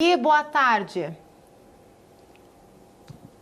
E boa tarde.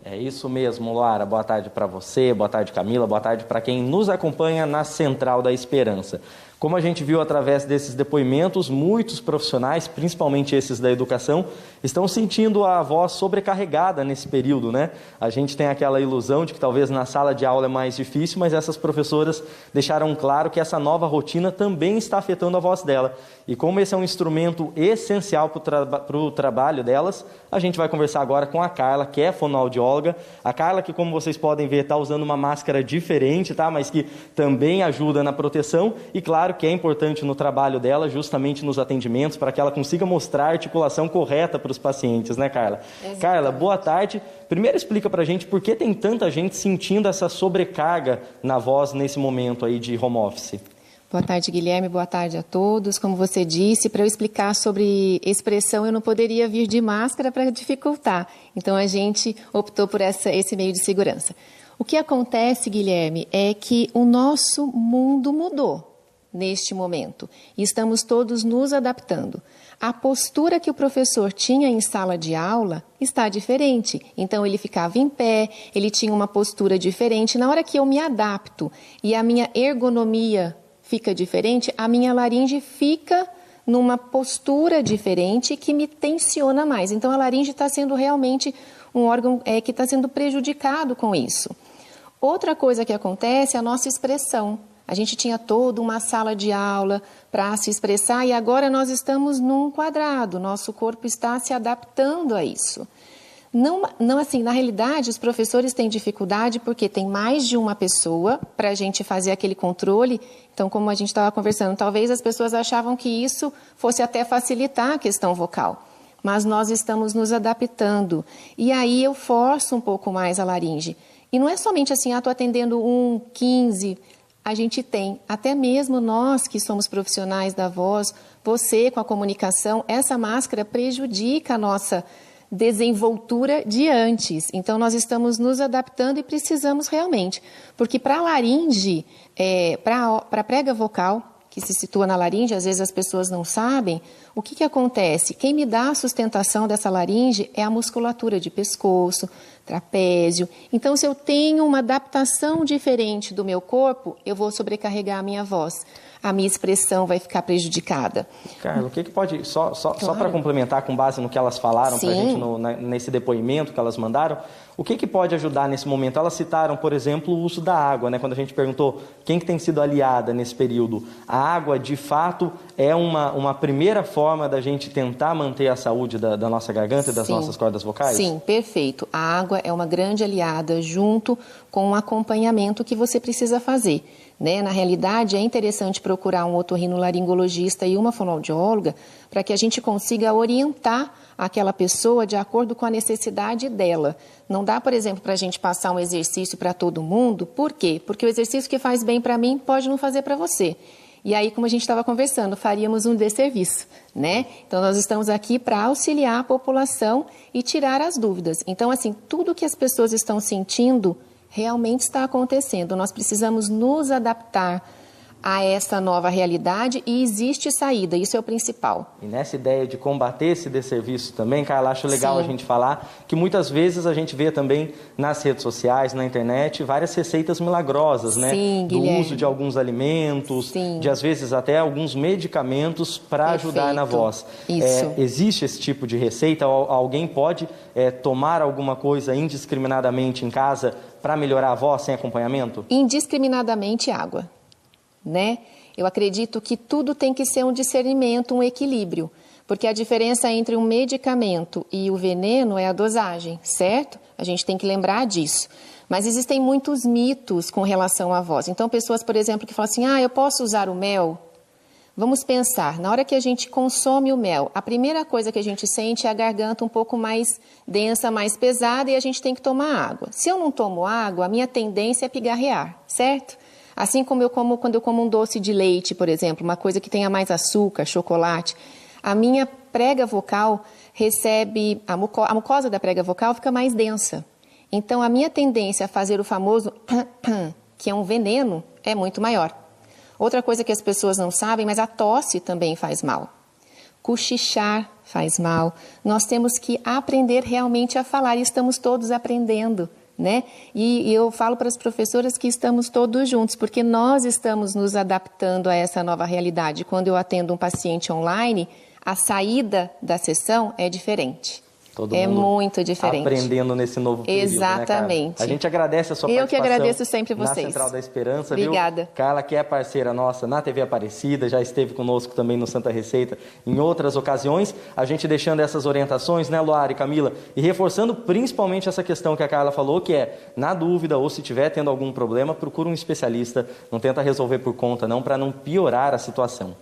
É isso mesmo, Lara. Boa tarde para você, boa tarde, Camila, boa tarde para quem nos acompanha na Central da Esperança. Como a gente viu através desses depoimentos, muitos profissionais, principalmente esses da educação, estão sentindo a voz sobrecarregada nesse período, né? A gente tem aquela ilusão de que talvez na sala de aula é mais difícil, mas essas professoras deixaram claro que essa nova rotina também está afetando a voz dela. E como esse é um instrumento essencial para o trabalho delas, a gente vai conversar agora com a Carla, que é fonoaudióloga. A Carla, que como vocês podem ver, está usando uma máscara diferente, tá? Mas que também ajuda na proteção e, claro, que é importante no trabalho dela, justamente nos atendimentos, para que ela consiga mostrar a articulação correta para os pacientes, né, Carla? Exatamente. Carla, boa tarde. Primeiro explica para a gente por que tem tanta gente sentindo essa sobrecarga na voz nesse momento aí de home office. Boa tarde, Guilherme. Boa tarde a todos. Como você disse, para eu explicar sobre expressão, eu não poderia vir de máscara para dificultar. Então, a gente optou por esse meio de segurança. O que acontece, Guilherme, é que o nosso mundo mudou neste momento e estamos todos nos adaptando. A postura que o professor tinha em sala de aula está diferente. Então, ele ficava em pé, ele tinha uma postura diferente. Na hora que eu me adapto e a minha ergonomia fica diferente, a minha laringe fica numa postura diferente que me tensiona mais. Então, a laringe está sendo realmente um órgão que está sendo prejudicado com isso. Outra coisa que acontece é a nossa expressão. A gente tinha toda uma sala de aula para se expressar e agora nós estamos num quadrado. Nosso corpo está se adaptando a isso. Não assim, na realidade, os professores têm dificuldade porque tem mais de uma pessoa para a gente fazer aquele controle. Então, como a gente estava conversando, talvez as pessoas achavam que isso fosse até facilitar a questão vocal. Mas nós estamos nos adaptando. E aí eu forço um pouco mais a laringe. E não é somente assim, estou atendendo 15... A gente tem, até mesmo nós que somos profissionais da voz, você com a comunicação, essa máscara prejudica a nossa desenvoltura de antes. Então, nós estamos nos adaptando e precisamos realmente. Porque para a laringe, para a prega vocal, que se situa na laringe, às vezes as pessoas não sabem, o que acontece? Quem me dá a sustentação dessa laringe é a musculatura de pescoço, trapézio. Então, se eu tenho uma adaptação diferente do meu corpo, eu vou sobrecarregar a minha voz. A minha expressão vai ficar prejudicada. Carla, o que pode, só para complementar com base no que elas falaram para a gente nesse depoimento que elas mandaram, o que pode ajudar nesse momento? Elas citaram, por exemplo, o uso da água, né? Quando a gente perguntou quem que tem sido aliada nesse período. A água, de fato, é uma primeira forma da gente tentar manter a saúde da nossa garganta e das nossas cordas vocais? Sim, perfeito. A água é uma grande aliada junto com o acompanhamento que você precisa fazer. Né? Na realidade, é interessante procurar um otorrinolaringologista e uma fonoaudióloga para que a gente consiga orientar aquela pessoa de acordo com a necessidade dela. Não dá, por exemplo, para a gente passar um exercício para todo mundo. Por quê? Porque o exercício que faz bem para mim pode não fazer para você. E aí, como a gente estava conversando, faríamos um desserviço, né? Então, nós estamos aqui para auxiliar a população e tirar as dúvidas. Então, assim, tudo que as pessoas estão sentindo realmente está acontecendo. Nós precisamos nos adaptar a essa nova realidade e existe saída, isso é o principal. E nessa ideia de combater esse desserviço também, Carla, acho legal a gente falar que muitas vezes a gente vê também nas redes sociais, na internet, várias receitas milagrosas, né? Do uso de alguns alimentos, de às vezes até alguns medicamentos para ajudar na voz. Isso. Existe esse tipo de receita? Alguém pode tomar alguma coisa indiscriminadamente em casa para melhorar a voz sem acompanhamento? Indiscriminadamente água. Né? Eu acredito que tudo tem que ser um discernimento, um equilíbrio, porque a diferença entre um medicamento e o veneno é a dosagem, certo? A gente tem que lembrar disso. Mas existem muitos mitos com relação à voz. Então, pessoas, por exemplo, que falam assim, eu posso usar o mel? Vamos pensar, na hora que a gente consome o mel, a primeira coisa que a gente sente é a garganta um pouco mais densa, mais pesada e a gente tem que tomar água. Se eu não tomo água, a minha tendência é pigarrear, certo? Assim como quando eu como um doce de leite, por exemplo, uma coisa que tenha mais açúcar, chocolate, a minha prega vocal recebe, a mucosa da prega vocal fica mais densa. Então, a minha tendência a fazer o famoso que é um veneno, é muito maior. Outra coisa que as pessoas não sabem, mas a tosse também faz mal. Cochichar faz mal. Nós temos que aprender realmente a falar, e estamos todos aprendendo, né? E eu falo para as professoras que estamos todos juntos, porque nós estamos nos adaptando a essa nova realidade. Quando eu atendo um paciente online, a saída da sessão é diferente. Todo é mundo muito diferente. Aprendendo nesse novo período, exatamente. Né, Carla? A gente agradece a sua participação. Eu que agradeço sempre vocês. Na Central da Esperança. Obrigada. Viu? Carla, que é parceira nossa na TV Aparecida, já esteve conosco também no Santa Receita em outras ocasiões. A gente deixando essas orientações, né, Luara e Camila? E reforçando principalmente essa questão que a Carla falou, que é, na dúvida ou se estiver tendo algum problema, procura um especialista. Não tenta resolver por conta, não, para não piorar a situação.